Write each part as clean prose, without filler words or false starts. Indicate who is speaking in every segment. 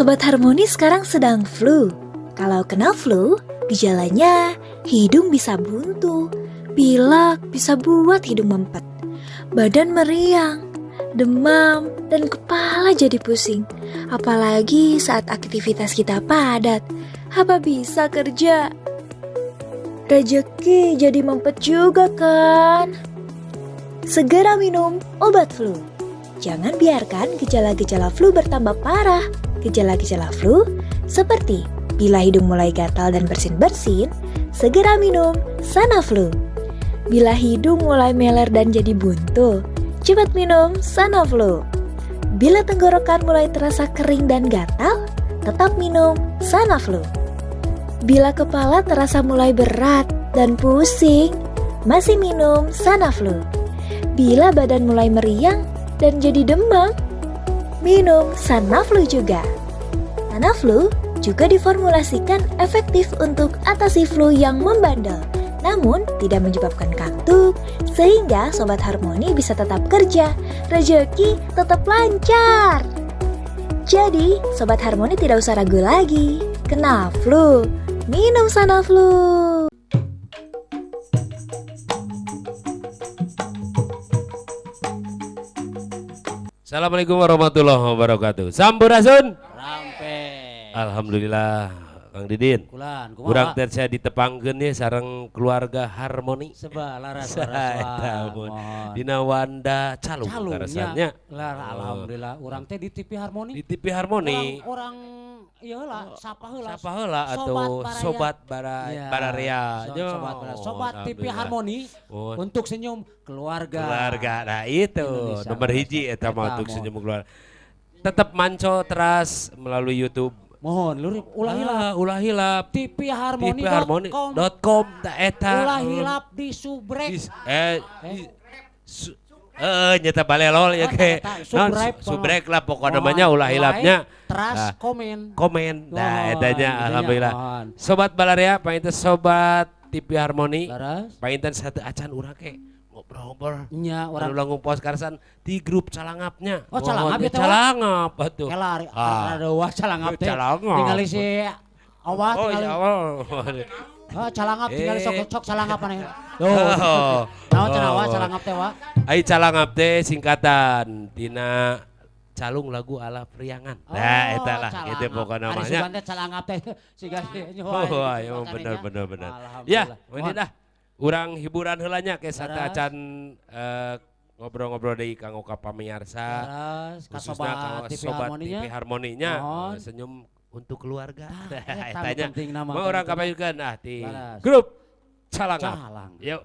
Speaker 1: Sobat Harmoni sekarang sedang flu. Kalau kena flu, gejalanya hidung bisa buntu, pilek bisa buat hidung mempet, badan meriang, demam, dan kepala jadi pusing. Apalagi saat aktivitas kita padat, apa bisa kerja? Rezeki jadi mempet juga kan? Segera minum obat flu. Jangan biarkan gejala-gejala flu bertambah parah. Gejala-gejala flu seperti bila hidung mulai gatal dan bersin-bersin, segera minum Sanaflu. Bila hidung mulai meler dan jadi buntu, cepat minum Sanaflu. Bila tenggorokan mulai terasa kering dan gatal, tetap minum Sanaflu. Bila kepala terasa mulai berat dan pusing, masih minum Sanaflu. Bila badan mulai meriang dan jadi demam, minum Sanaflu juga. Sanaflu juga diformulasikan efektif untuk atasi flu yang membandel, namun tidak menyebabkan kantuk, sehingga Sobat Harmoni bisa tetap kerja, rezeki tetap lancar. Jadi, Sobat Harmoni tidak usah ragu lagi. Kena flu, minum Sanaflu.
Speaker 2: Assalamualaikum warahmatullahi wabarakatuh. Sampurasun.
Speaker 3: Rampe.
Speaker 2: Alhamdulillah, Kang Didin.
Speaker 3: Kulan,
Speaker 2: Kurang teh saya ditepangkeun ye sareng keluarga Harmoni.
Speaker 3: Sebalaras
Speaker 2: Dina Wanda Calung
Speaker 3: rasanya. Alhamdulillah, urang teh di TV Harmoni.
Speaker 2: Di TV Harmoni.
Speaker 3: Orang ieu lah, sapa
Speaker 2: heula atuh sobat Bararea.
Speaker 3: Sobat TV Harmoni untuk senyum keluarga.
Speaker 2: Nah itu nomor hiji eta mah untuk senyum keluarga. Tetap manco teras melalui YouTube.
Speaker 3: Mohon lurip
Speaker 2: ulah hilap
Speaker 3: tvharmoni.com
Speaker 2: eta
Speaker 3: ulah hilap di subrek
Speaker 2: nyata balelol ya ke subrek lah pokok namanya ulah hilapnya
Speaker 3: teras
Speaker 2: komen nah etanya alhamdulillah sobat Balaria panginten sobat TV Harmoni panginten satu acan urang ke ngobrol
Speaker 3: nya
Speaker 2: urang langgung pos karsan di grup calangapnya
Speaker 3: calangap ya
Speaker 2: calangap atuh
Speaker 3: kelari ada calangap teh ningali si awah tingali calangap tingali sok calangap aneh naon cenah calangap teh wa
Speaker 2: ai calangap teh singkatan tina calung lagu ala priangan nah eta lah itu pokok namanya
Speaker 3: ari sugan teh calangap teh siga
Speaker 2: ya bener ya ini dah urang hiburan heulanya ke sata acan ngobrol-ngobrol deui kanggo ka pamirsa khususna sobat TV Harmoninya senyum untuk keluarga tanya mau orang kapayukeun ti grup Calang. Yuk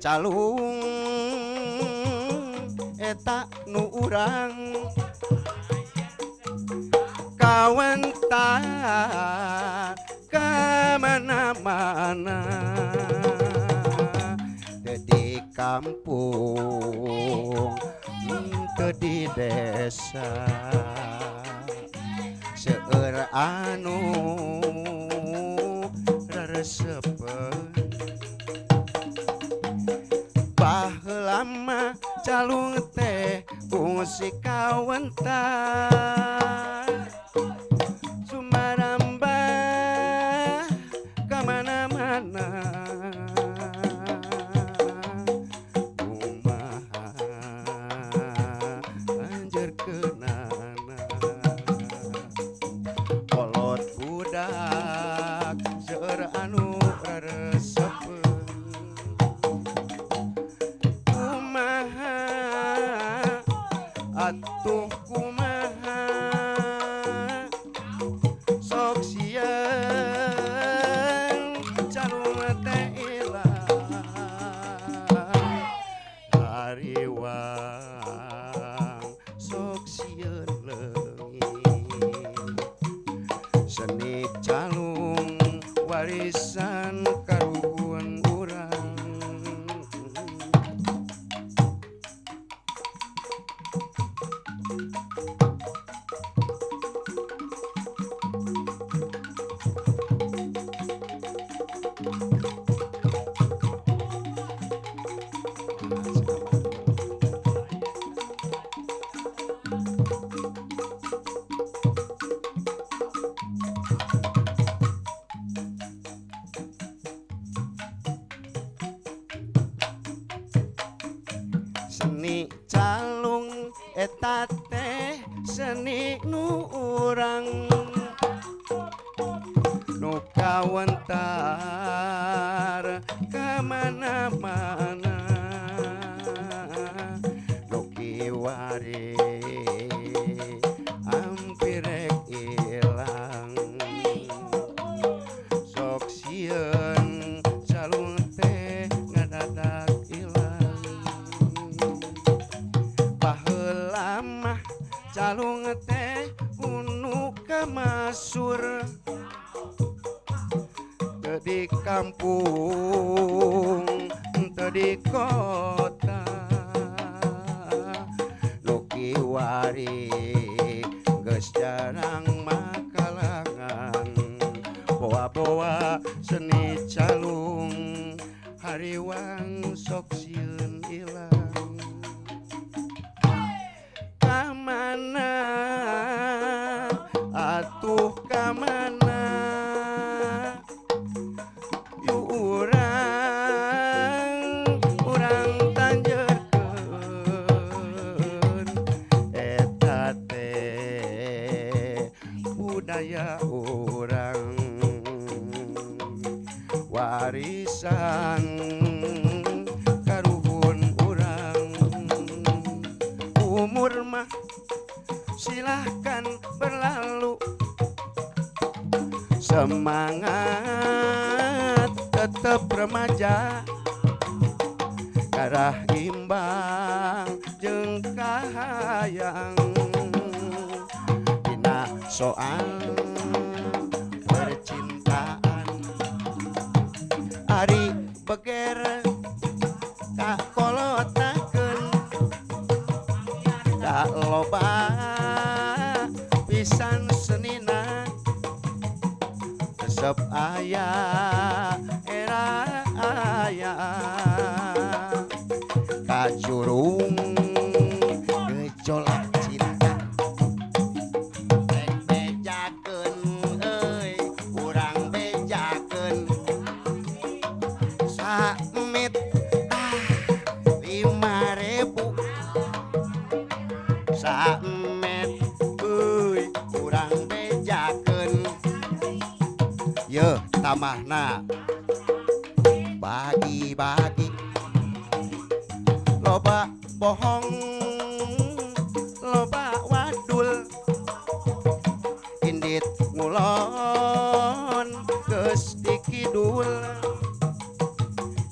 Speaker 4: calung eta nu urang kawentar ka mana mana di kampung teu di desa seueur anu raresepen baheula mah calung teh kungsi kawentar sumarambah kamana-mana kumaha anjeun keunana kolot budak seueur anu raresepen kumaha atuh kumaha sok sieun calung teh ilang hariwang sok sieun leungit seni calung warisan karuhun urang seni calung eta teh seni nu urang nu kawentar kamana-mana nu kiwari hampir rek ilang sok sieun calung teh ngadadak ilang baheula mah calung teh unu kamasur teu di kampung teu di kota nu kiwari geus jarang makalangan boa-boa seni calung hariwang sok sieun ilang kamana atuh kamana yu urang tanjeurkeun eta teh budaya urang warisan karuhun urang umur mah silahkan berlalu semangat tetap remaja karah imbang jeung kahayang dina soal percintaan ari beger kakolotakeun da loba pisan senina resep aya era aya kajurung gejolak cinta bejakeun euy urang bejakeun samet 5.000 samet euy urang bejakeun ye tamahna bagi-bagi loba bohong loba wadul indit ngulon geus dikidul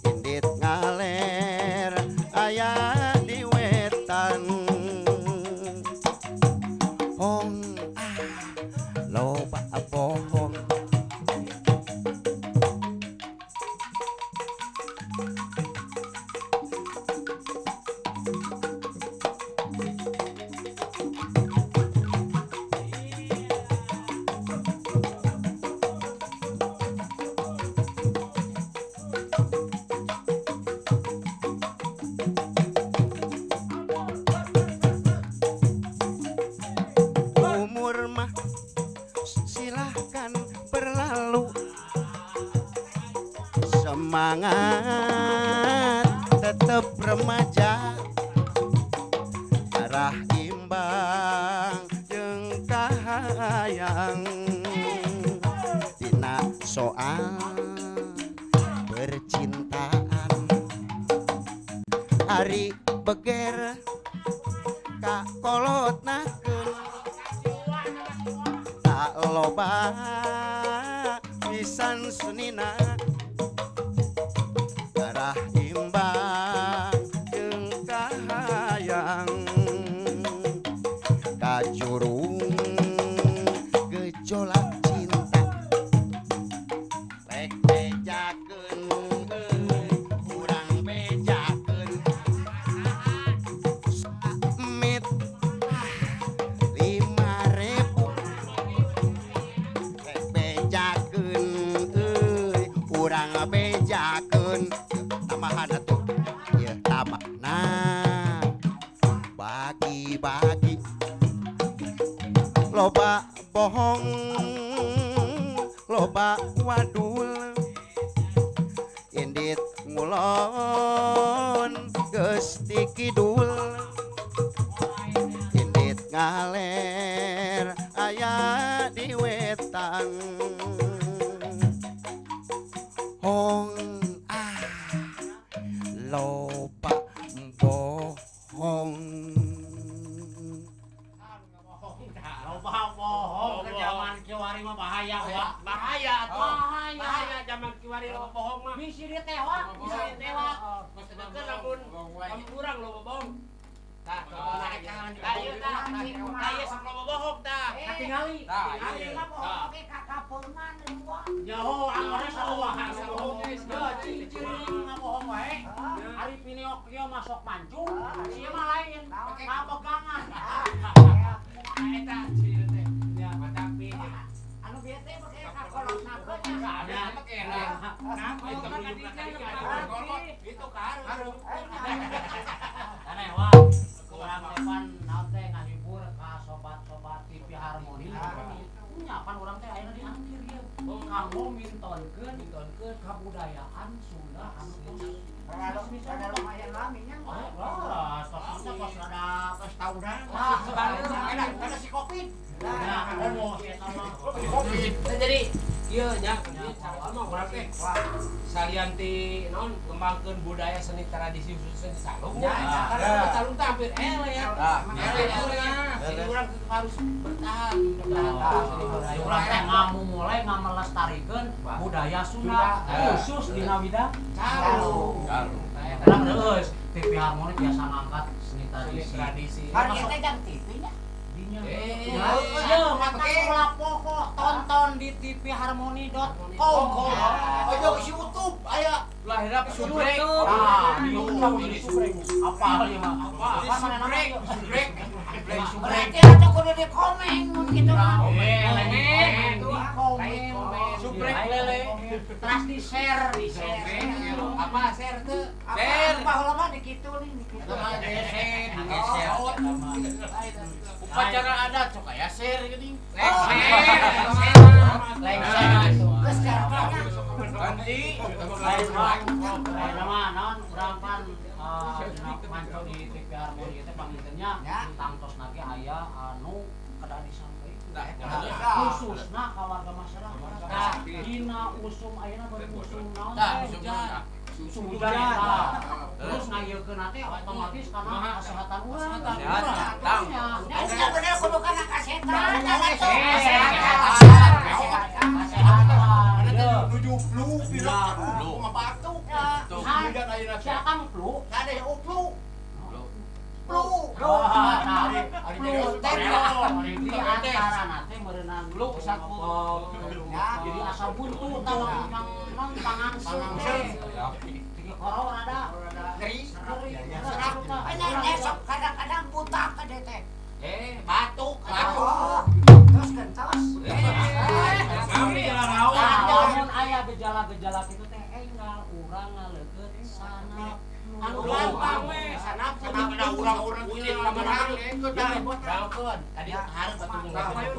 Speaker 4: indit ngaler aya di wetan hong loba bohong semangat tetap remaja arah imbang jeung kahayang dina soal percintaan hari beger ka kolotnakeun tak loba pisan sunina arah imbang jeung kahayang kajurung gejolak cinta rek bejakeun urang bejakeun mit 5.000 rek bejakeun urang bejakeun tambahan atuh ieu tambah nah bagi-bagi loba bohong loba wadul indit ngulon geus ti kidul indit ngaler aya di wetan hong loba bohong
Speaker 3: Loba bohong ke zaman kiwari mah bahaya wa.
Speaker 2: Bahaya tuh. Bahaya zaman kiwari loba bohong mah.
Speaker 3: Bisi dia tewa, bisi dia tewa.
Speaker 2: Betul lamun kamu kurang loba bohong. Tah, ayo tah. Ayo sok loba bohong tah.
Speaker 3: Katingali.
Speaker 2: Katingali
Speaker 3: mah bohong ke kakapeungan deua. Nyaho angore sawahan bohong geus. Ciri-ciri mah bohong wae. Ari piniok ieu masuk mancung. Ieu mah lain. Ngabegangan. Eta ciri teh. Ya, matapi. Anu bieu teh make kakolotnakeun nya. Ada make lah. Nah, itu karu. Aneh wah. Kurang depan naon teh ngahibur ka sobat-sobat TV Harmoni. Nya pan urang teh ayeuna diangkir ieu. Kanggo mintonkeun kabudayaan Sunda anu tos. Ada lumayan lami nya. Wah, stoknya pas ada pestaunan. Ada si Covid. Nah, ngomong eta mah.
Speaker 2: Covid. Jadi ieu nya cara mah urang teh salian ti naon ngembangkeun budaya seni tradisi khususnya di Salung. Karena Salung teh hampir ele ya. Jadi urang harus bertahan.
Speaker 3: Urang teh mulai ngamelestarikeun budaya Sunda khusus dina bidang Salung. Karena terus TV Harmoni biasa ngangkat seni tradisi. Hari teh jam TV-nya. Tonton di tvharmoni.com.
Speaker 2: Ojo ke YouTube aya lahirna subrek.
Speaker 3: Di YouTube apa ieu mah? Apa mana namanya? Subrek. Atuh kudu di komen mun kitu mah. Subrek lele. Terus di share.
Speaker 2: Apa share teh?
Speaker 3: Share. Baheula mah di kitu nih.
Speaker 2: Upacara adat sok aya share geuning.
Speaker 3: Lengser. Geus caranya.
Speaker 2: Ganti.
Speaker 3: Lain nama naon urang pan manco di TV Harmoni teh pangintennya tangtos nage aya anu kada disampaikan. Khususna ka warga masyarakat. Dina usum ayeuna berusum naon hujan. Terus ngayekeun teh otomatis karena kesehatan urang. Nya bener kudu kana kesehatan.
Speaker 2: Nuju flu pirang flu mah batuk.
Speaker 3: Hujan ayeuna teh kang flu,
Speaker 2: Ada yang flu.
Speaker 3: flu. Di antara nate merenang flu saku. Jadi asa buntu tawang mang pangan tiga koror ada geris serak tah esok kadang-kadang buta ka teh
Speaker 2: Batuk.
Speaker 3: terus gentos
Speaker 2: Kami
Speaker 3: lamun aya gejala-gejala kitu teh enggal urang ngaleukeut sanap anu gampang we sanap
Speaker 2: ada urang-urang kucing lamun ikut
Speaker 3: bangkeun tadi hareup atuh jeung karo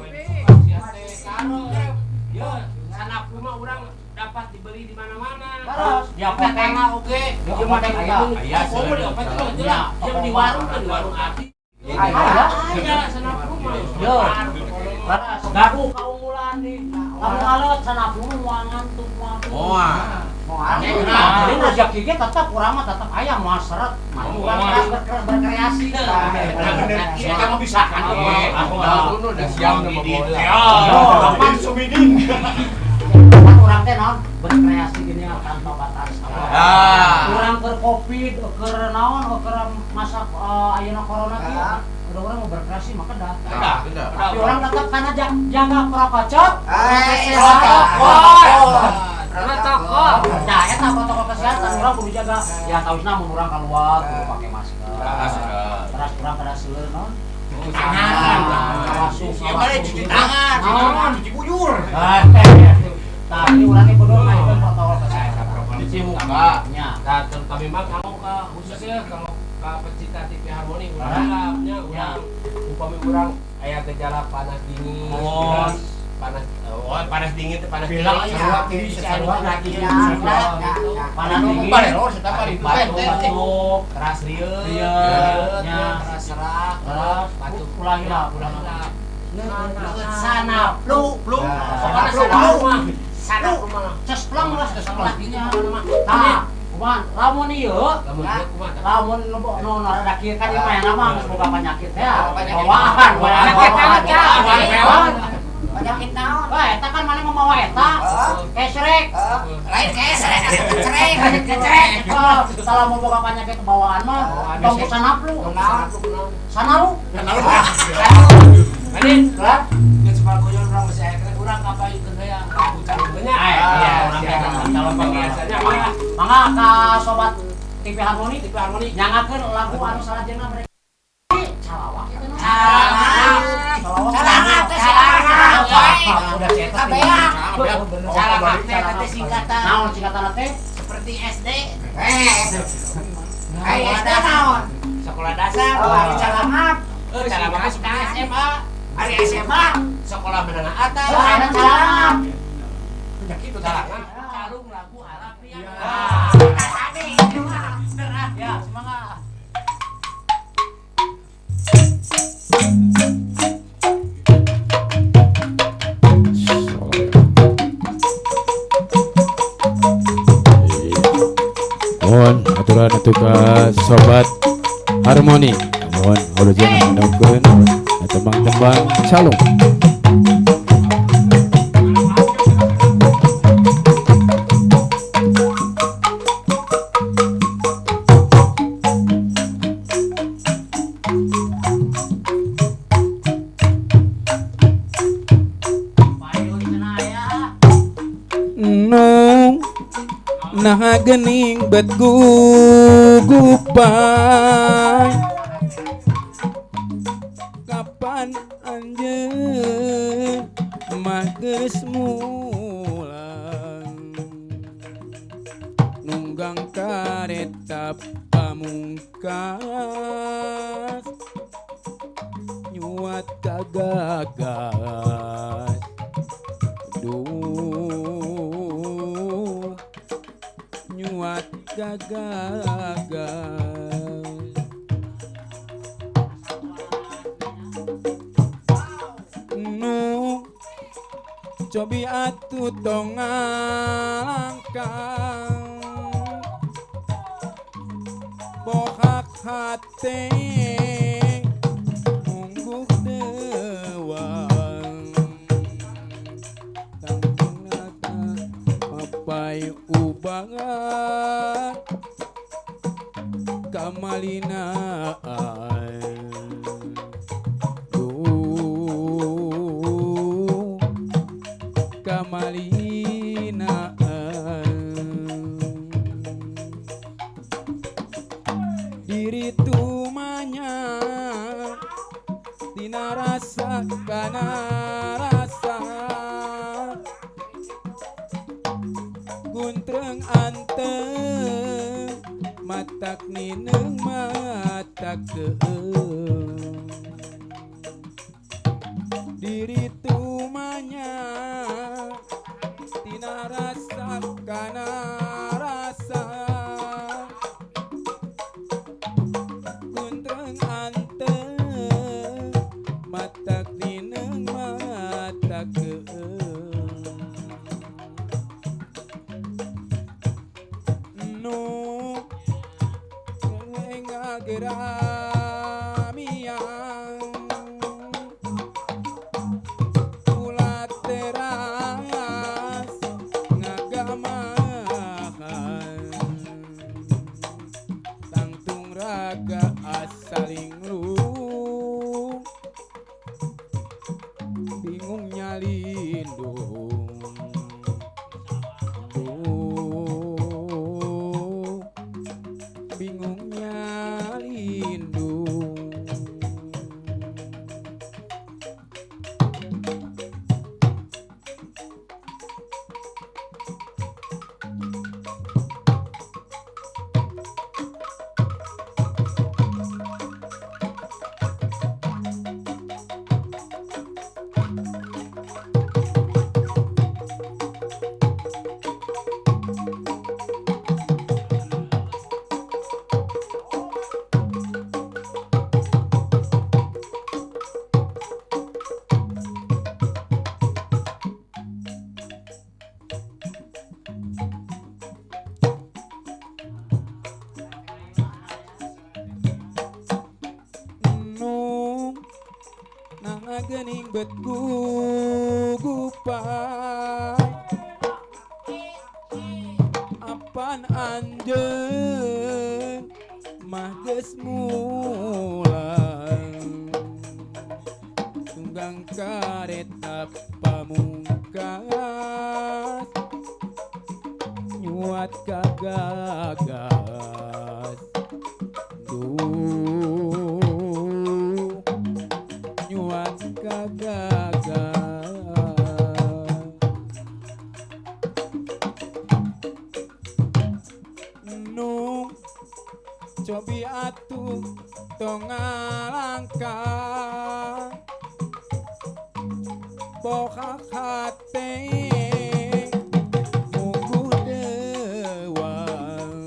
Speaker 2: Yo, sanap mah urang dapat dibeli di mana-mana.
Speaker 3: Terus dia petena oke. Dia petena aya.
Speaker 2: Aya seueur dia petena jelas. Dia di warung kan di warung arti. Aya sanap rumah.
Speaker 3: Yo. Terus gaduh kaumulan di. Kamu ngalet sanap rumah moal ngantuk moal.
Speaker 2: Moal.
Speaker 3: Jadi rezeki ge tetap urang mah tetap aya moal seret. Urang berkreasi.
Speaker 2: Kita mau bisa kan.
Speaker 5: Aku udah siap nama bola.
Speaker 3: Kapan sumiding? Urang teh naon berkreasi gini akan tobatan sawah. Urang keur Covid, keur naon, keur masak ayeuna corona teh. Urang mau berkreasi mah kedah. Tapi urang tetap kana jaga prokocok. Protokol. Nah, eta protokol kesehatan urang kudu jaga. Ya tausna mun urang keluar kudu pake masker. Terus urang kada seueur naon?
Speaker 2: Cuci tangan, cuci bujur.
Speaker 3: Tapi urangnya kudu ngaitkeun protokol kesehatan.
Speaker 2: Cuci muka.
Speaker 3: Nya.
Speaker 2: Nah, kami mah kalau khususnya kalau pecinta TV Harmoni urangnya urang upami urang aya gejala panas dingin. Panas dingin teh panas dingin.
Speaker 3: Sarua kiri sarua lagi. Panas dingin.
Speaker 2: Balero setapa di
Speaker 3: batuk, keras rieu. Nya
Speaker 2: keras serak,
Speaker 3: terus batuk ulangi lah.
Speaker 2: Sana flu. Sana rumah.
Speaker 3: Ces plong lah sekolah dinya. Tah, kumaha? Lamun ieu, lamun nu rada kieu kan ieu mah nama geus boga penyakit ya. Bawaan. Penyakit naon? Wah, eta kan mana mamawa eta? Kesrek.
Speaker 5: Lain kesrek, cerek.
Speaker 3: Salah mau boga penyakit bawaan mah, tong sanaplu. Sanalu.
Speaker 2: Adin,
Speaker 3: Lah,
Speaker 2: geus pagoyon urang masih aya kena urang kapaikeun heula lagu calon banyak.
Speaker 3: iya, calon
Speaker 2: biasanya
Speaker 3: mangga ka sobat TV Harmoni nyangakeun lagu anu salajengna mereka. Calawak itu mah. Calawak udah cetak.
Speaker 5: Kabeang.
Speaker 3: Calawak teh singkatan. Naon singkatan teh?
Speaker 5: Seperti SD. SD naon?
Speaker 2: sekolah dasar,
Speaker 5: Ari Calamat.
Speaker 2: Calamat sudah SMA.
Speaker 5: Ari SMA.
Speaker 2: Sekolah menengah atas.
Speaker 3: Ada Calamat.
Speaker 2: Itu Calamat. Calung lagu Arabia.
Speaker 3: Ya, semangat.
Speaker 6: Mohon aturan untuk sobat Harmoni. Mohon ulah jangan menungguin tembang-tembang calung. Nah gening bet gugupay kapan anjeun mah geus mulang nunggang kareta pamungkas nyuat kagagas nyuat gagagas nu cobi atuh tong ngalangkang bohak hate mungguk dewang tanggunata papai ubangan kamalinaan kamalinaan diri tumanya dina rasa kana rasa guntreng anteng matak nineng matak keung diri tumanya tina rasa geramiang ulat teras ngagamahan tangtung raga asaling lu bingung nyalindung bingung nyalindung gening bet gugupai apan anjeun mah geus mulang tunggang kareta pamungkas nyuat kagagas nyuat kagagas nu cobi atuh tong ngalangkah bohak hate munggu dewang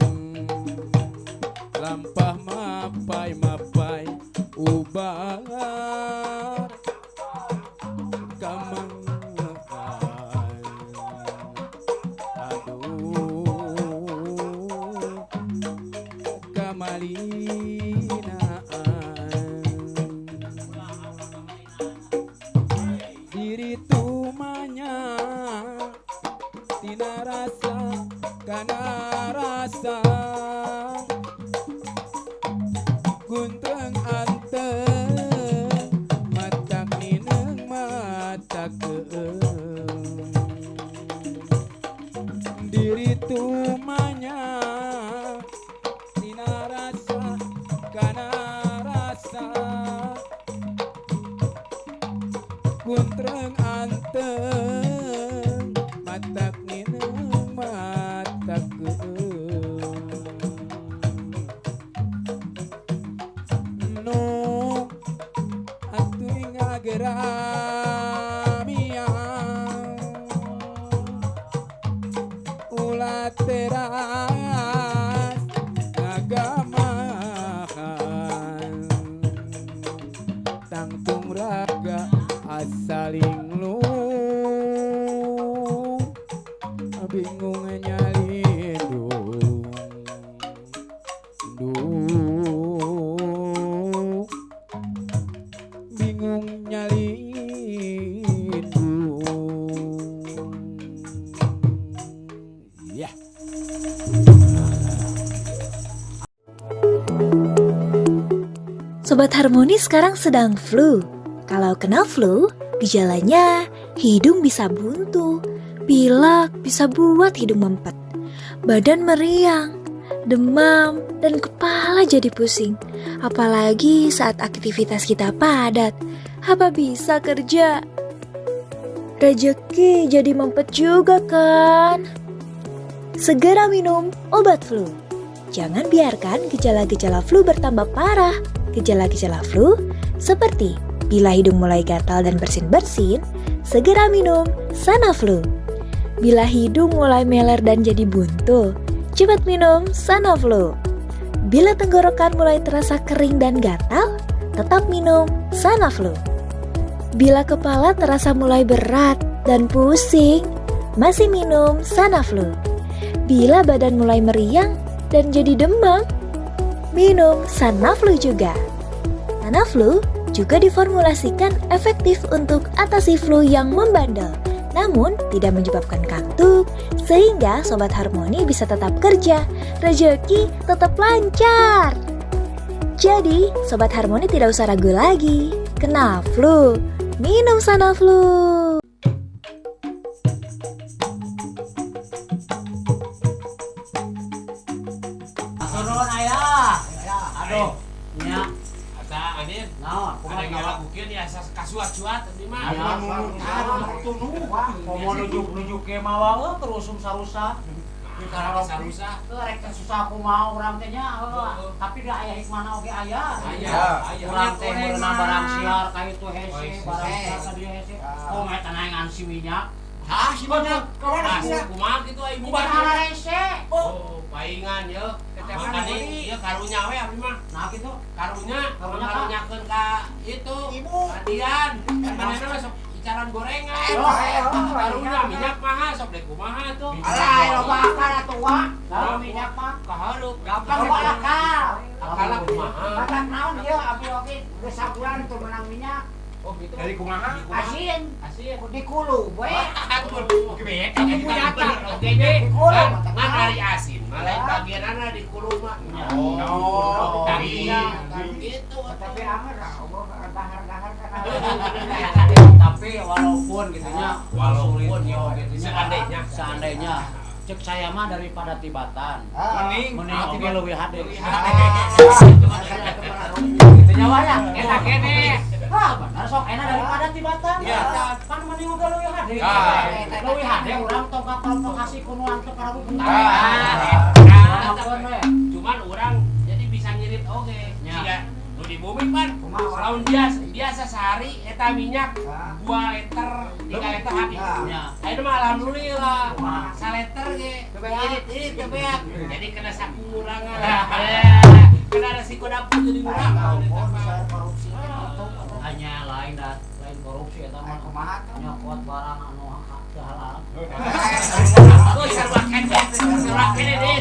Speaker 6: lampah mapai ubar kamangan aduh kamalinaan diri tumanya tina rasa kana rasa guntreng anteng matak nineng matak keeng diri tumanya tina rasa kana rasa guntreng anteng matak nineng matak keeng no atuh ngageramiang ulat teras ngagamahan tangtung raga asaling lu bingung nyalindung bingung nyalindung ya.
Speaker 1: Sobat Harmoni sekarang sedang flu. Kalau kena flu, gejalanya hidung bisa buntu, pilek bisa buat hidung mempet, badan meriang, demam, dan kepala jadi pusing. Apalagi saat aktivitas kita padat, apa bisa kerja? Rezeki jadi mempet juga kan? Segera minum obat flu. Jangan biarkan gejala-gejala flu bertambah parah. Gejala-gejala flu seperti bila hidung mulai gatal dan bersin-bersin, segera minum Sanaflu. Bila hidung mulai meler dan jadi buntu, cepat minum Sanaflu. Bila tenggorokan mulai terasa kering dan gatal, tetap minum Sanaflu. Bila kepala terasa mulai berat dan pusing, masih minum Sanaflu. Bila badan mulai meriang dan jadi demam, minum Sanaflu juga. Sanaflu juga diformulasikan efektif untuk atasi flu yang membandel, namun tidak menyebabkan kantuk, sehingga Sobat Harmoni bisa tetap kerja, rezeki tetap lancar. Jadi, Sobat Harmoni tidak usah ragu lagi. Kena flu, minum Sanaflu.
Speaker 3: Turun ayah. Aduh, nya.
Speaker 2: Asa Adin,
Speaker 3: Naon,
Speaker 2: ada yang ngelakukeun ya kasuat-suat di mah.
Speaker 3: Mau nujuk ke mawa terus sarusa.
Speaker 2: Karena sarusa.
Speaker 3: Rek susah aku mau urang teh nya, tapi da aya hikmahna oge aya.
Speaker 2: Aya.
Speaker 3: Urang teh meunang barang siar ka itu hese, barang siar ka dieu hese. Oh eta naengan si minyak.
Speaker 5: Hah, si minyak?
Speaker 2: Kawan kumaha kitu ai minyak.
Speaker 3: Barang hese.
Speaker 2: Oh, paingan ye. Makanya ieu karunya we abdi mah.
Speaker 3: Nah kitu.
Speaker 2: Karunyakeun ka itu.
Speaker 5: Ibu.
Speaker 2: Adian. Manehna mah sok icaran gorengan. Karunya minyak mahal sok dek kumaha tuh.
Speaker 5: Alah, loba akal atuh.
Speaker 3: Kalau minyak mah
Speaker 2: Kaharup.
Speaker 5: Gampang loba akal.
Speaker 2: Akal kumaha.
Speaker 5: Matak naon dia abi oge geus sabulan tuh menang minyak.
Speaker 2: Oh gitu.
Speaker 4: Dari kumaha?
Speaker 5: Asin.
Speaker 2: Asin.
Speaker 5: Di kulu, we.
Speaker 2: Oke beek. Ibu nyata. Oke
Speaker 5: Di kulu.
Speaker 2: Ngan dari asin. Malah bagianana di kulo mah.
Speaker 5: Oh.
Speaker 2: Daging. Gitu.
Speaker 5: Tapi amer dahar-dahar kana.
Speaker 3: tapi walaupun gitunya
Speaker 2: Walaupun
Speaker 3: yo
Speaker 2: ya,
Speaker 3: gitunya seandainya cek saya mah daripada tibatan mending oge leuwih hade gitunya wae eta kene bener sok enak daripada tibatan kan mending oge leuwih hade leuwih hade urang tongkat kasih kunuan teh para budak
Speaker 2: cuman orang jadi bisa ngirit oge siga nu di bumi pan laun biasa sehari eta minyak 2 liter 3 liter habis ayeuna mah alhamdulillah 1 liter ge irit teh beak jadi kena sakurangan kena resiko dapur jadi urang
Speaker 3: hanya lain korupsi eta mah
Speaker 5: Kumaha?
Speaker 3: nyokot barang anu teu halal
Speaker 2: oh sarua kene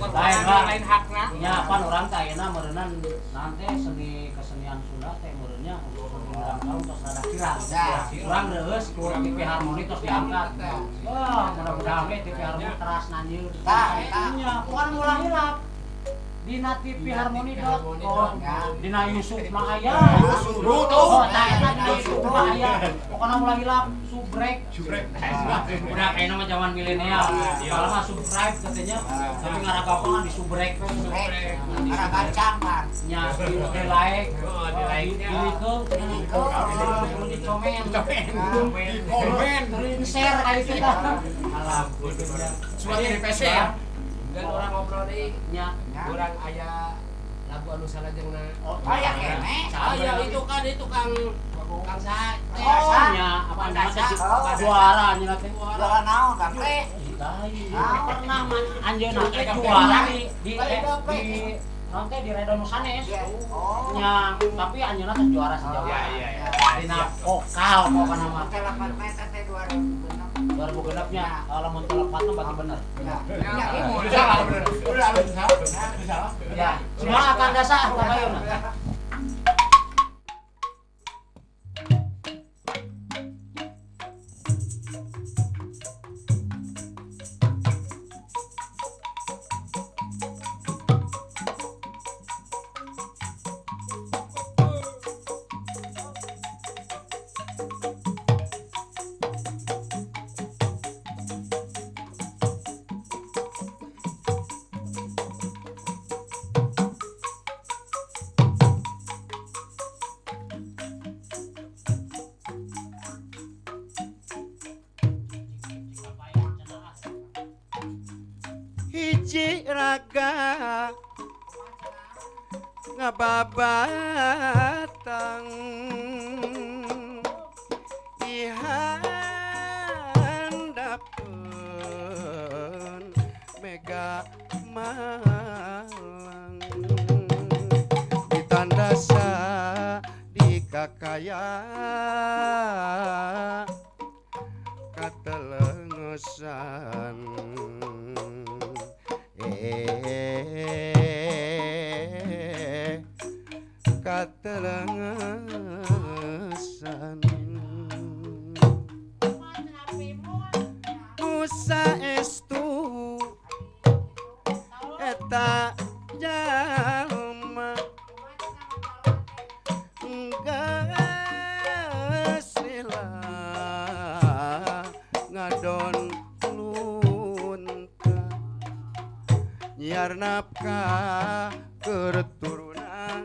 Speaker 2: lain hakna
Speaker 3: nya pan urang teh ayeuna meureunna nanti kesenian Sunda teh meureunnya urang tahu tos rada kirang urang reus ku TV Harmoni tos diangkat wah mudah-mudahan we TV Harmoni teras nanyeun nya kuan mulai hilap dina TV Harmoni.com dina YouTube mah aya oh tah eta dina YouTube mah aya pokona mulai hilap subrek udah kayaknya mah zaman milenial kalau mah subscribe katanya tapi ngaragapangan di subrek
Speaker 5: Ada kacang kan.
Speaker 3: nya di like di komen di share kayak gitu alam
Speaker 2: suara di PC ya dan orang ngobrol deui nya urang aya lagu anu salajengna
Speaker 5: Aya kene.
Speaker 2: saya itu kan kang sa
Speaker 3: nya apa namanya juara nya teh
Speaker 5: Juara naon kape?
Speaker 3: pernah anjeunna teh juara di nanti di Redon Sanes nya tapi anjeunna teh juara sejauh dina vokal pokona mah
Speaker 5: 8 meter teh 2006.
Speaker 3: 2006 nya lamun telepatna berarti bener ya semua akan dasar kabayuna
Speaker 4: Hiji raga ngababatang dihandapeun mega malang ditandasa di kakaya katelengesan eta jalma geus lila ngadon lunta nyiar nafkah keturunan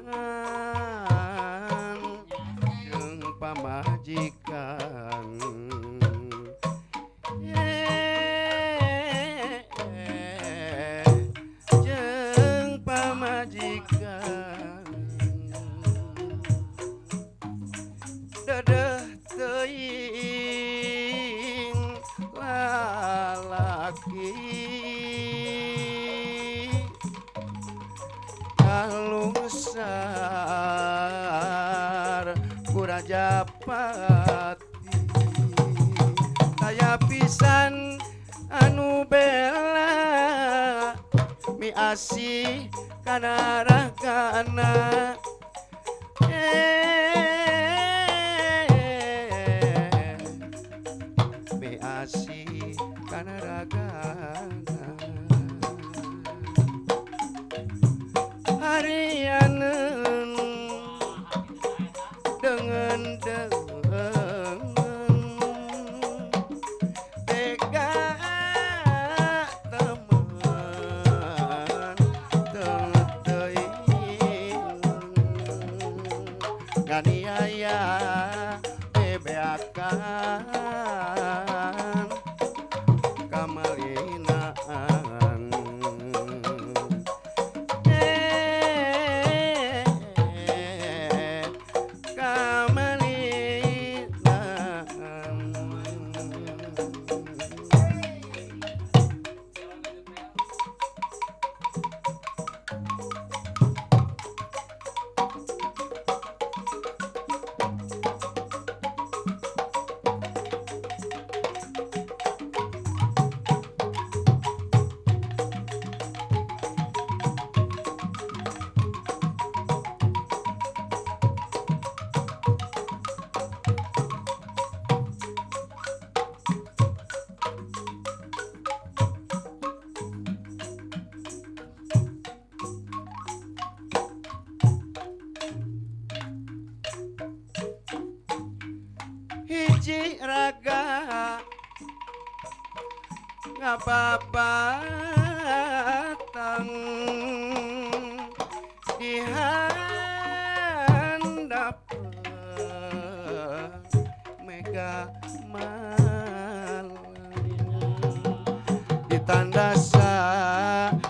Speaker 4: jeung pamajikan jeung pamajikan dedeh teuing lalaki kalusar Kurajapati saya pisan anu bela mi asih kana ragana mi asih kana ragana harianeun dengan tega teman teuing nganiaya bebeakan kamalinaan hiji raga ngababatang di handapeun mega malam ditandasa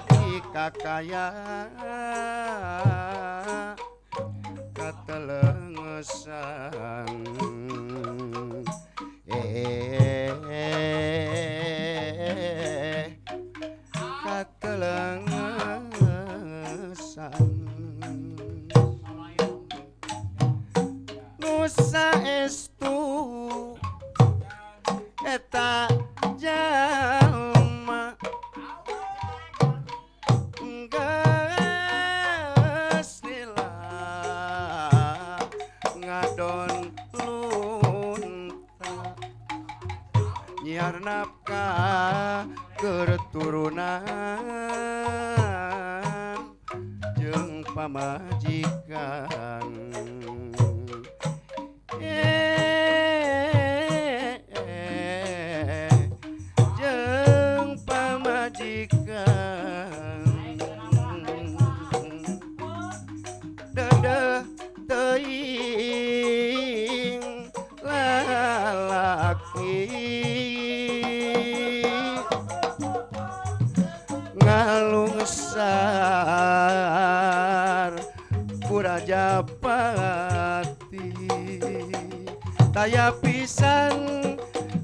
Speaker 4: di kakaya katelengesan katelengesan nusa estu eta jalma geus lila ngadon lunta nyiar nafkah keturunan jeung pamajikan jeung pamajikan dedeh teuing lalaki ngalungsar Kurajapati taya pisan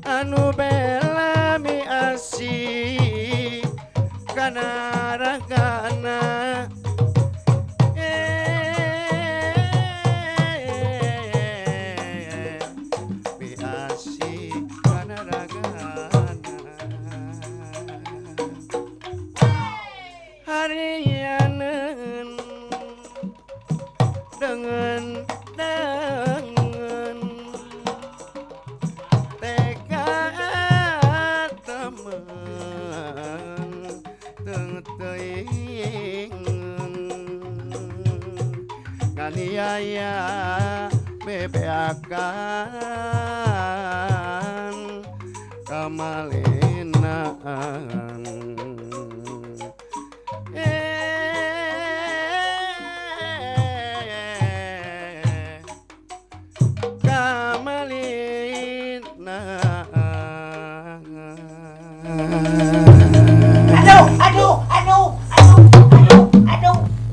Speaker 4: anu bela mi asih kana ragana mi asih kana ragana harianeun dengan tega temen teu nganiaya bebeakan kamalenaan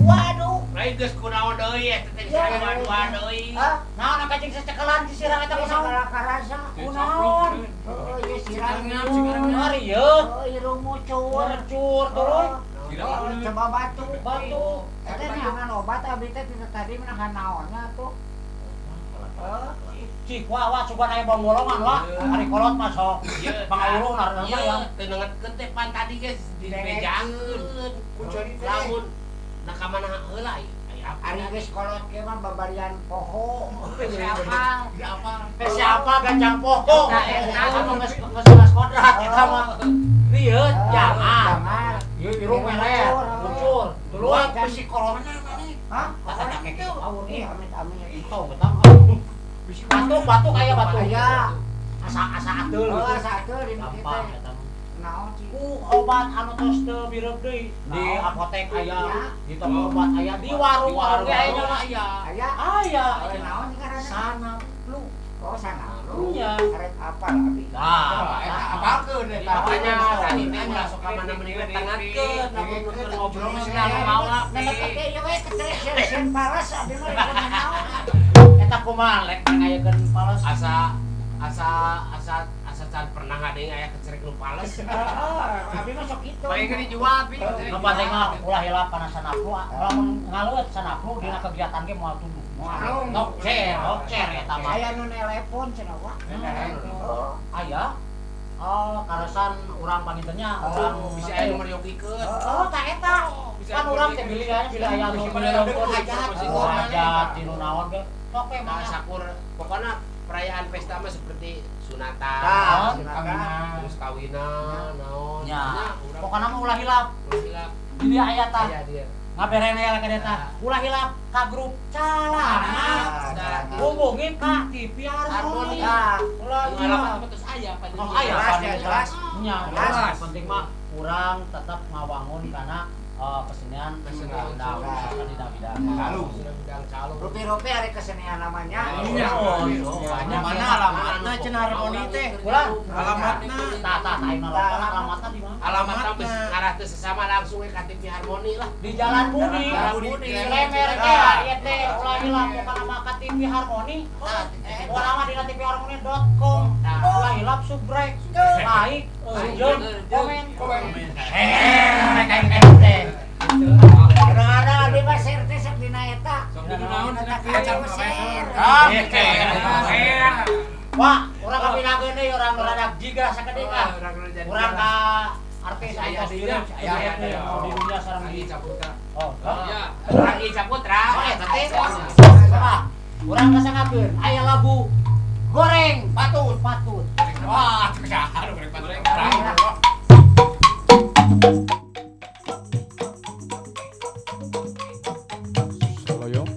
Speaker 5: Waduh.
Speaker 3: Lain geus kunaon deui eta teh dua deui.
Speaker 5: Naon kacing secekelan di sirang eta kunaon? Karasa kunaon? Oh, ieu sirang.
Speaker 3: Ari yeuh.
Speaker 5: Oh, irung mucur.
Speaker 3: Mucur turun.
Speaker 5: Coba batu. Eta nyaman obat abdi teh tadi menahan naonnya tuh.
Speaker 3: Cik wa coba aya bolongan wa. Ari kolot mah sok. Pangaulung narana ya. Teu nengetkeun teh pan tadi geus dibejakeun. Lamun nakamana heula
Speaker 5: Ari geus kolot ge mah babarian poho.
Speaker 3: Siapa gacang poho? Anu geus kodrat eta mah. Rieu jangan. Irung meler, muncur. Tuluy bisi kolotna maneh.
Speaker 5: Hah?
Speaker 3: Kata keke awur
Speaker 5: Ih, amit-amit.
Speaker 3: itu betang. Bisi batu aya batu.
Speaker 5: Aya.
Speaker 3: Asa ateul.
Speaker 5: Oh, asa ateul di dieu
Speaker 3: Gampang
Speaker 5: teh.
Speaker 3: eta.
Speaker 5: Naon sih?
Speaker 3: Obat anu tos teu bireup deui di apotek aya, di toko obat aya, di warung ge aya nya aya.
Speaker 5: Aya.
Speaker 3: Aya.
Speaker 5: Naon sih karana?
Speaker 3: Sana lu.
Speaker 5: Oh, sana.
Speaker 3: Iya.
Speaker 5: Karek apa abi?
Speaker 3: Nah, eta apalkeun eta. Makanya tadi teh ulah sok mana mending tangankeun, namun ngobrol mah anu maula.
Speaker 5: Nenek teh ieu we ketrek sen paras abi mah ieu naon?
Speaker 3: Eta kumaha lek ngayakeun pales asa can pernah ngadeng aya kecerek nu pales.
Speaker 5: Abi mah sok kitu.
Speaker 3: Bae ge dijual bi. Nu penting mah ulah hilap panasan aku, lamun ngaleut sanaplu dina kegiatan ge moal tunduh.
Speaker 5: Moal.
Speaker 3: Nokcer eta mah.
Speaker 5: Aya nu nelepon cenah wa.
Speaker 3: Aya. Oh, karasan urang pangintennya, urang bisa aya nu meryokeun.
Speaker 5: Oh, ta eta.
Speaker 3: Kan urang teh bilih aya nu meryokeun hajat di nu naon ge. Sok we mah sakur pokona perayaan pesta mah seperti sunatan, terus kawinan, naon. Nya, pokona mah ulah hilap. Di dia aya tah. Ngaberenel ka eta. Ulah hilap ka grup Calana. Hubungin ka TV Harmoni. Ulah hilap terus aya pada. Oh, aya jelas. Nya, jelas. Penting mah urang tetap ngawangun kana kesenian bidang calung.
Speaker 5: Rupi-rupi hari kesenian namanya.
Speaker 3: Iya. Mana alamatna cenah harmoni teh? Ulah alamatna. Tah aing mah alamatna di mana? Alamatna geus ngarah teu sesama langsung ka TV Harmoni lah. Di Jalan Budi. Lemer teh ieu teh ulah hilang pokona mah ka TV Harmoni. Pokona mah dina tvharmoni.com. Ulah hilap subrek. Like, jeung komen. Kayak teh.
Speaker 5: Kadang-kadang abdi mah share teh sok dina eta.
Speaker 3: Wah, urang kapinakeun deui urang rada giga sakedeuk ah. Urang ka artis aya di dieu di dunia sareng di Caputra. Oh, iya. Urang di Caputra. Oh, eta teh. Urang kasangakeun aya lagu goreng patut. Wah, saha goreng patut.
Speaker 6: Loyong.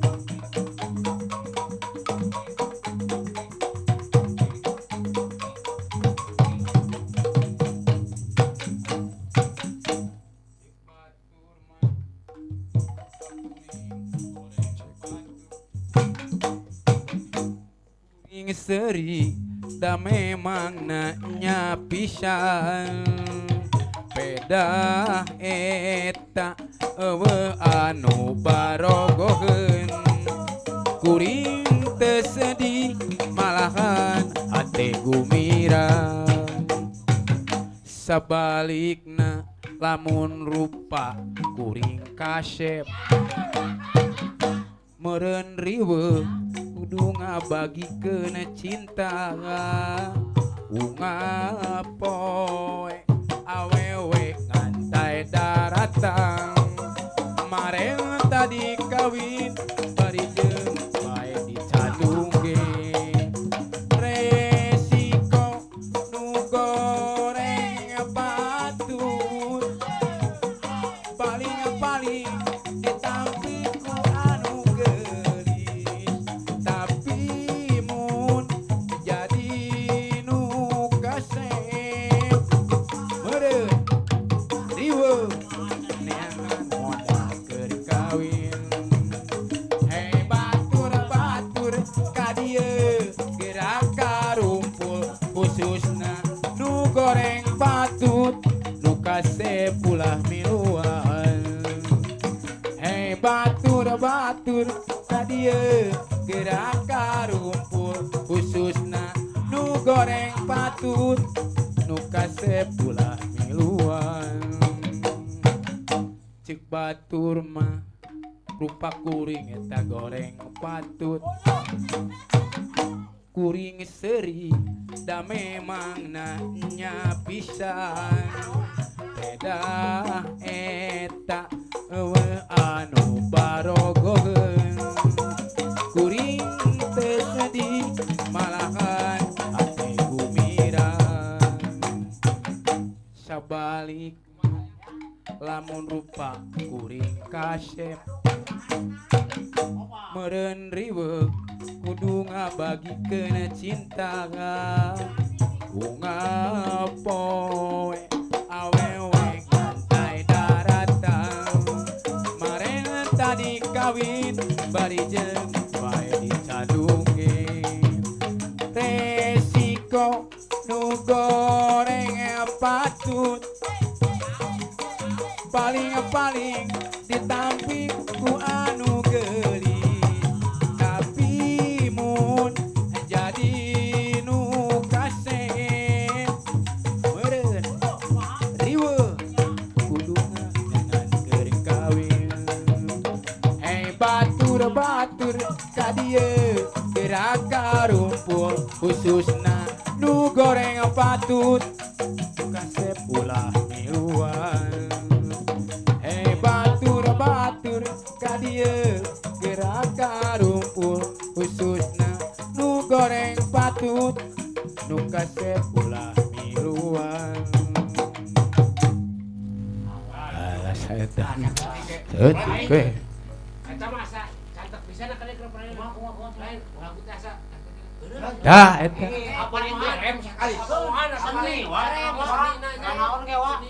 Speaker 6: Kuring seri da memang nanya pisan beda eta eueuh anu barogoheun kuring teu sedih malahan hate gumirang sabalikna lamun rupa kuring kasep meureun riweuh kudu ngabagikeun cinta bunga poe awewe ngantai daratang mareng tadi kawin bari jeung bae dicandung ge resiko nu goreng patut paling paling ditampi ku anu gelis tapi mun jadi nu kasep meureun riweuh neangan modal keur kawin hei batur ka dieu gerak karumpul khususna nu goreng patut nu kasep ulah miluan hei batur ka dieu gerak karumpul khususna nu goreng patut nu kasep ulah miluan cek batur mah rupa kuring eta goreng patut kuring seri da memang nanya pisan beda eta eueuh anu barogogeun kuring teu sedih malahan ate gumirang sabalik lamun rupa kuring kasep meureun riweuh kudu ngabagikeun cinta bunga poe awewe ngantai daratan mareng tadi kawin bari jeung bae dicadunge resiko nu goreng patut paling ditampi ku anu gelis tapi mun jadi nu kasep meureun riweuh kuduna dengan keur kawin hei batur ka dieu gerak karumpul khususna nu goreng patut kasep ulah miluan hei batur ka dieu gerak karumpul khususna nu goreng patut nu kasep ulah miluan alas eta oke
Speaker 2: Eta mah asa cantek pisan kana keur pranana lain ngaku teh asa
Speaker 6: dah eta
Speaker 3: Apa nih rem sekali?
Speaker 2: Soalna
Speaker 3: Seni,
Speaker 2: rem
Speaker 3: naon ge wa?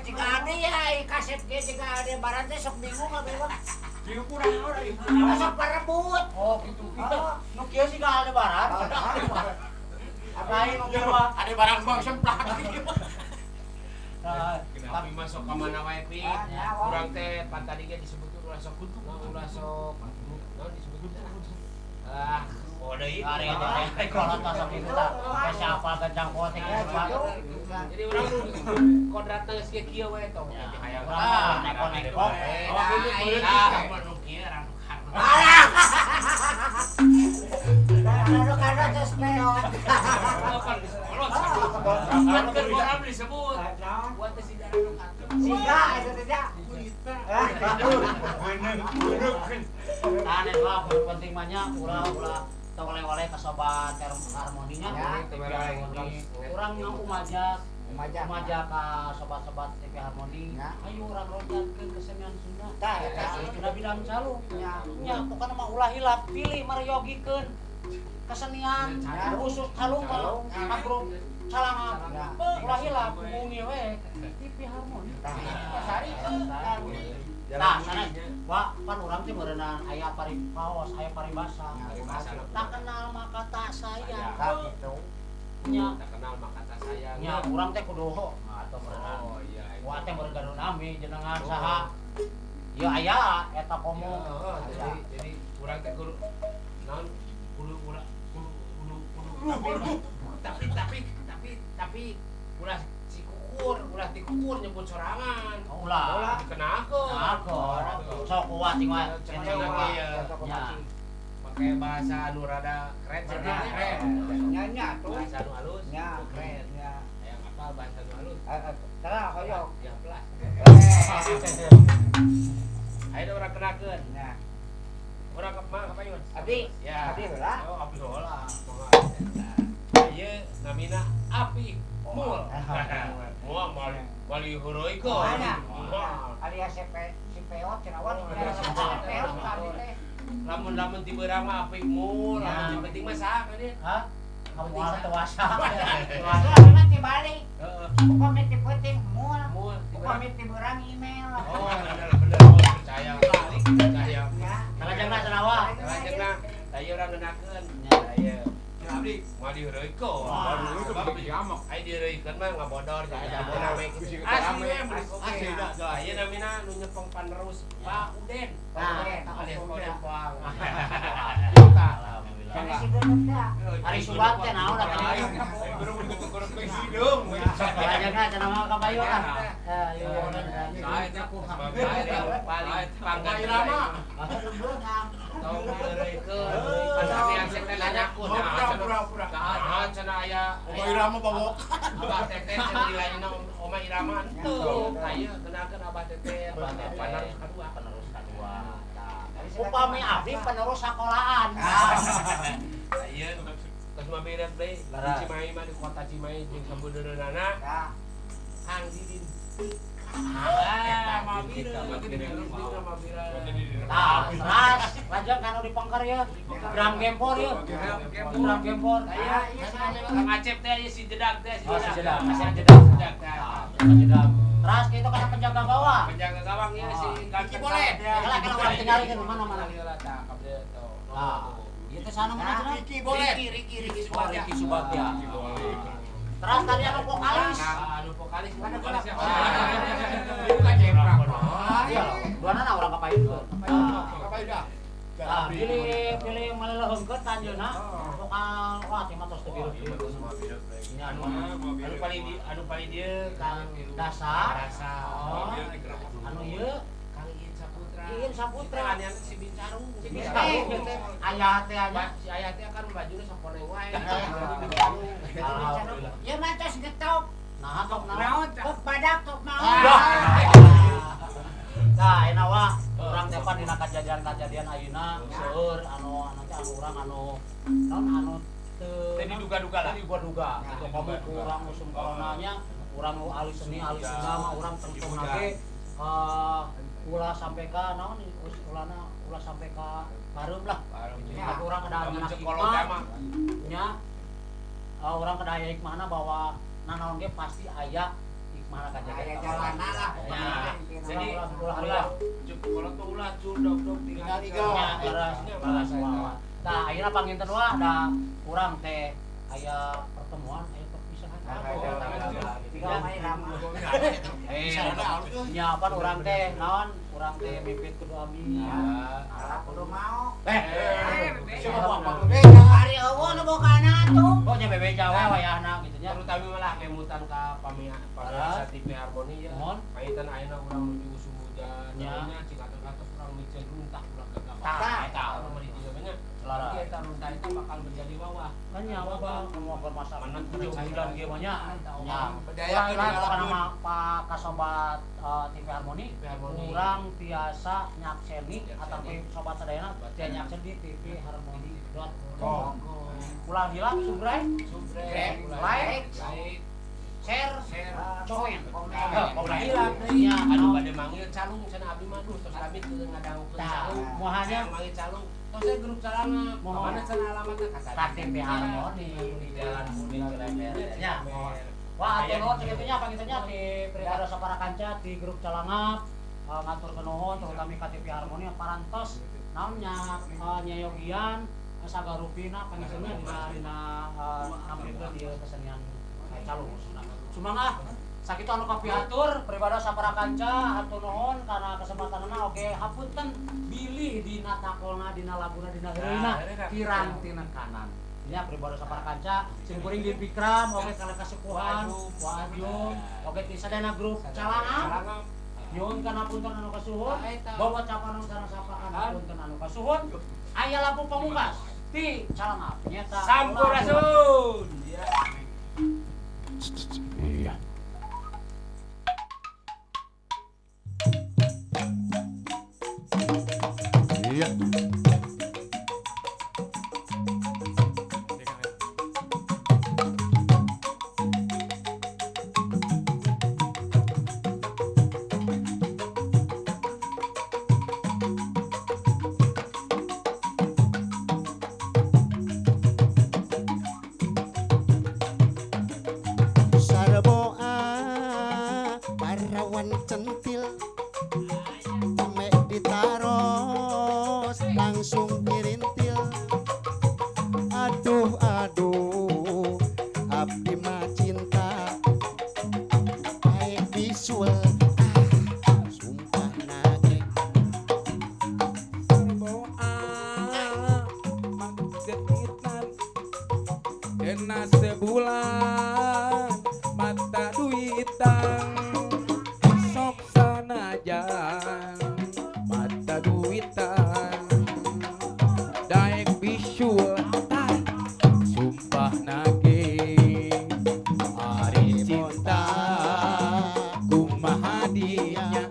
Speaker 3: Jika ade ya kasep ge jika ade barang teh sok bingung abi wa. Bingung kurang naon sok parebut. Oh gitu. Nu kieu sih ka ade barang. Apa ieu nu kieu wa? Ade barang bang semplak.
Speaker 2: Tapi masuk ke mana wae pi? Kurang teh pan tadi ge disebut ulah sok kutu, ulah sok naon disebut kutu. Oh deui
Speaker 3: Ari ade kolot masuk itu tah. Siapa gajang poting
Speaker 2: jadi urang kodrat geus kieu we tong hayang.
Speaker 3: Nepon nepon.
Speaker 2: Oh gitu beuleuh nu kieu ranu kan.
Speaker 3: Kada tes meot.
Speaker 2: Kan keur orang disebut. Buat teh si ranu kan.
Speaker 3: Siga eta teh ja. Ane lah penting mah ulah tong oleh-oleh ka sobat harmoninya. Urang yang umajak ka sobat-sobat TV Harmoni. Ayo urang rojankeun kesenian Sunda. Tah eta sudah bilang calu. Nya pokona mah ulah hilap pilih mariyogikeun kesenian khusus kalung ka grup Calangap. Ulah hilap muni we TV Harmoni. Sari Nah, sana, Wak, kan orang teh merenang aya paripaos, aya paribasa. Tak kenal maka tak sayang. Gitu. Nya,
Speaker 2: Tak kenal maka tak sayang.
Speaker 3: nya urang teh kudu atuh merenang.
Speaker 2: Oh iya.
Speaker 3: Wak teh bergadun nami jenengan saha? Ya aya eta komo.
Speaker 2: Jadi urang teh kudu naon kudu tapi ulah ulah dikukur nyebut sorangan.
Speaker 3: Ulah
Speaker 2: Dikenakeun.
Speaker 3: Sok kuat ting wae.
Speaker 2: Ya. Pakai bahasa anu rada keren cenah.
Speaker 5: Nya tuh.
Speaker 2: Bahasa anu halus.
Speaker 5: Nya keren nya.
Speaker 2: Hayang apal bahasa anu halus.
Speaker 5: Tara hoyong.
Speaker 2: Ya pelas. Ayo urang kenakeun.
Speaker 5: Nya.
Speaker 2: Urang kapayun.
Speaker 5: Abdi.
Speaker 2: Ya.
Speaker 5: Abdi heula.
Speaker 2: Oh, abdi heula. Ieu namina api mul. Moal wali huroi ko.
Speaker 5: Mana? Alias CP peot cerawan peot tadi teh.
Speaker 2: Lamun ti beurang mah apik mul, lamun penting mah saha kan dia?
Speaker 3: Hah? Kamu ada tewasa.
Speaker 5: Tewasa mah ti balik.
Speaker 2: Heeh.
Speaker 5: Pamit ti penting mul.
Speaker 2: Mul ti beurang.
Speaker 5: Pamit ti beurang email.
Speaker 2: Oh, bener percaya. Percaya.
Speaker 3: Kalajengna cenah.
Speaker 2: Kalajengna taya urang ngeunakeun. Aya. Abdi, mau diheureukeun. Ai diheureukeun mah ngabodor jangan rame. Asli we. Aya namina nu nyepeng panerus Pak Uden. Alias Uden Poang.
Speaker 3: Ari Subak teh naon da tadi? Kalajengna cenah mah kabayu kan.
Speaker 2: Pangkat irama. Tong diheureukeun. Pasami asep teh nanyakeun. Pura-pura. Naon cenah aya
Speaker 7: irama bawa.
Speaker 2: Abah Teten cenah dilainna Oma Irama henteu. Aya kenakeun Abah Teten. Panerus kadua.
Speaker 3: Upami abdi penerus sekolahan.
Speaker 2: Aya geus mah beres deui. Di Cimahi mah di kota Cimahi jeung sabudeurana. Hang Didin.
Speaker 3: Nah, teras lajeng kanu dipangkar ya. Gram gempor ya. Gram gempor.
Speaker 2: Kang Acep teh aya si Jedag teh, si Jedag.
Speaker 3: Teras kitu kana penjaga gawang.
Speaker 2: Penjaga gawang ya si Kaki
Speaker 3: Boleh. Kalau kana urang tinggalikeun mana-mana. Nah, ieu teh sana mana cenah?
Speaker 2: Riki boleh. Riki
Speaker 3: Subagja. Teras tadi anu vokalis.
Speaker 2: Anu vokalis mana vokalis?
Speaker 7: Bukan jeprak.
Speaker 3: Iya, duana urang kapaeun.
Speaker 7: Kapaeun dah.
Speaker 3: Nah, pilih malelehengkeun tanjeuna vokal wah teh mah tos teu biru. Ini
Speaker 2: anu paling dia Kang
Speaker 3: dasar.
Speaker 2: Oh.
Speaker 3: Anu ieu
Speaker 2: Kang Saputra.
Speaker 3: Saputra.
Speaker 2: Yang si Bincarung.
Speaker 3: Ayah teh aya.
Speaker 2: Si Ayah teh kan bajuna saponeng wae.
Speaker 5: Ya mah tos getok.
Speaker 3: Nah, tok
Speaker 5: Naon tok badak tok naon.
Speaker 3: Nah, enak wah, urang teh pan dina kajadian ayeuna seueur anu teh urang anu teu
Speaker 2: diduga-duga lah.
Speaker 3: Diduga-duga. Gitu kamu urang usum coronanya, urang nu alis seni alis sunda mah urang tengtong ge ulah sampai ka naon ulah sampai ka pareup lah. Tapi urang kedah ngana hikmah. Nya urang kedah aya hikmahna bahwa nanaon ge pasti aya hikmahna kajadian.
Speaker 5: Aya jalana lah.
Speaker 2: Jadi ulah cukup kalau tuh ulah dok tinggal
Speaker 3: balas wawa. Nah, ayeuna panginten wae da urang teh aya pertemuan aya perpisahan.
Speaker 5: Tiga main lama.
Speaker 3: Nyapan urang teh naon? Urang teh mimpi kudu abdi.
Speaker 5: Ala kudu mau.
Speaker 3: Beda
Speaker 5: hari eueuh nu bokana tuh.
Speaker 3: Oh nya bebeja we wayahna kitu nya.
Speaker 2: Terutama malah kemutan ka pamirsa TV Harmoni ya. Paitan ayeuna urang menuju musim hujan. Nya cikatos urang micen runtah ulah kagak. Eta urang di dieu nya. Lagi eta runtah itu bakal menjadi wawah.
Speaker 3: Kan nyawa Bang, mau bermasalah. Menan cairan ge mah nya. Nya.
Speaker 7: Bedaya
Speaker 3: Kana Pak Kasobat TV Harmoni. Urang tiasa nyakseni ataupun sobat sadayana teu nyakseni di TV Harmoni.com. Ulah hilap subscribe, like, share, join. Ulah hilap deui nya
Speaker 2: Anu bade manggil calung cenah abdi mah terus kami teu ngadangkeun calung.
Speaker 3: Mohannya
Speaker 2: manggil calung. Tos grup calana. Mana cenah alamatna
Speaker 3: ka TV Harmoni di Jalan Budi Cilemer nya. Wah, atuh nuhun sakitunya pangitnya di Brigade Sapara Kanca di grup Calangap ngatur nuhun terutama ka TV Harmoni parantos naon nya nyayogian sagarupina pangitnya dina ambilkeun di kesenian calung. Sumangga sakitu anu kapiatur Brigade Sapara Kanca atur nuhun karena kesempatanna oge hapunten bilih dina takolna dina laguna dina heureuina kirang tina kanan. Ya Brigade Sapara Kanca simkuring di Pikram oge kala kasukuhan Wajum oge ti sadayana grup Calangap nyuhun kana punten anu kasuhun bawa capanan sareng sapaan punten anu kasuhun aya lampu pamungkas ti Calangap nyata
Speaker 2: Sampurasun.
Speaker 4: Iya. Iya. Sarboa parawan centil ame ditaros langsung dirintil. Aduh aduh abdi mah cinta baik bisul sumpah nage.
Speaker 6: Magdetitan kena sebulan mata duitan sok sanajan mata duitan daek bisul sumpah nage ari cinta kumaha dinya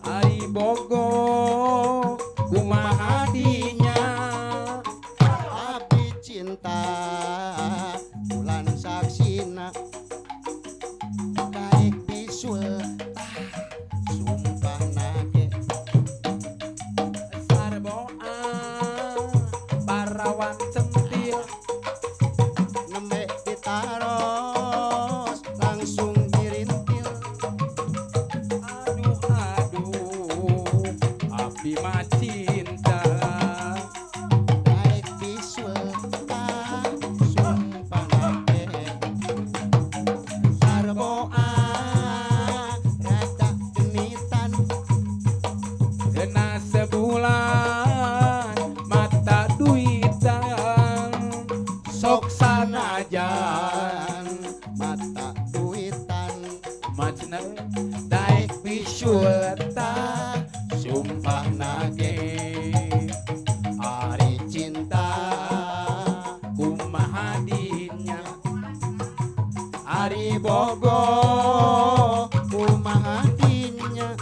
Speaker 6: ari bogo kumaha dinya
Speaker 4: Abdi cinta bulan saksina daek bisul sumpah nage.
Speaker 6: sarboa parawan centil
Speaker 4: Nembe ditaros langsung dirintil.
Speaker 6: aduh aduh abdi mah cinta
Speaker 4: Daek bisul sumpah nage. Sarboa rada genitan
Speaker 6: kena sebulan mata duitan sok sanajan
Speaker 4: mata duitan
Speaker 6: macna daek bisul sumpah nage
Speaker 4: ari cinta
Speaker 6: kumaha dinya
Speaker 4: ari bogo kumaha dinya.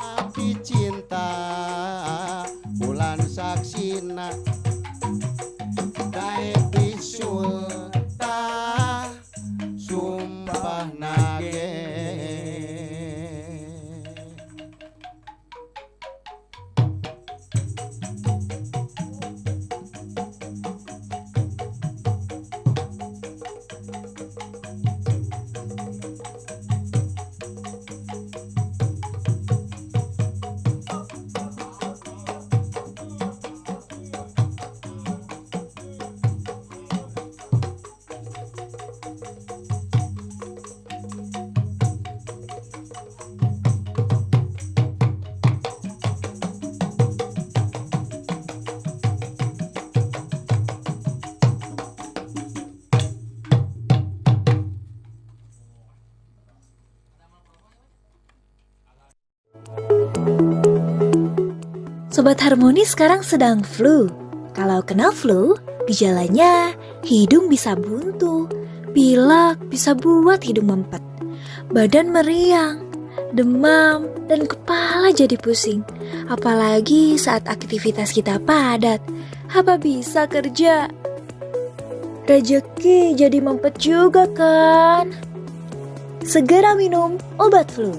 Speaker 4: Abdi cinta bulan saksina daek bisul sumpah nage.
Speaker 1: Sobat Harmoni sekarang sedang flu. Kalau kena flu, gejalanya hidung bisa buntu, pilek bisa buat hidung mempet, badan meriang, demam, dan kepala jadi pusing. Apalagi saat aktivitas kita padat, apa bisa kerja? Rezeki jadi mempet juga kan? Segera minum obat flu.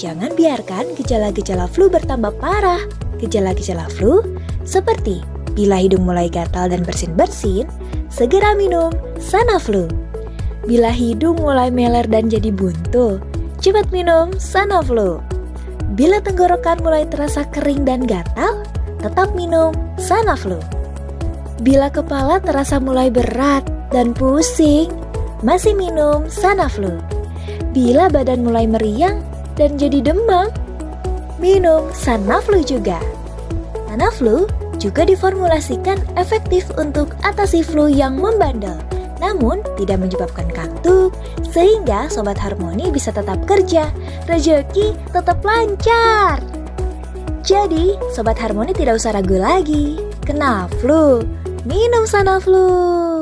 Speaker 1: Jangan biarkan gejala-gejala flu bertambah parah. Gejala-gejala flu seperti bila hidung mulai gatal dan bersin-bersin, segera minum Sanaflu. Bila hidung mulai meler dan jadi buntu, cepat minum Sanaflu. Bila tenggorokan mulai terasa kering dan gatal, tetap minum Sanaflu. Bila kepala terasa mulai berat dan pusing, masih minum Sanaflu. Bila badan mulai meriang dan jadi demam, minum Sanaflu juga. Sanaflu juga diformulasikan efektif untuk atasi flu yang membandel, namun tidak menyebabkan kantuk, sehingga Sobat Harmoni bisa tetap kerja, rezeki tetap lancar. Jadi, Sobat Harmoni tidak usah ragu lagi. Kena flu, minum Sanaflu.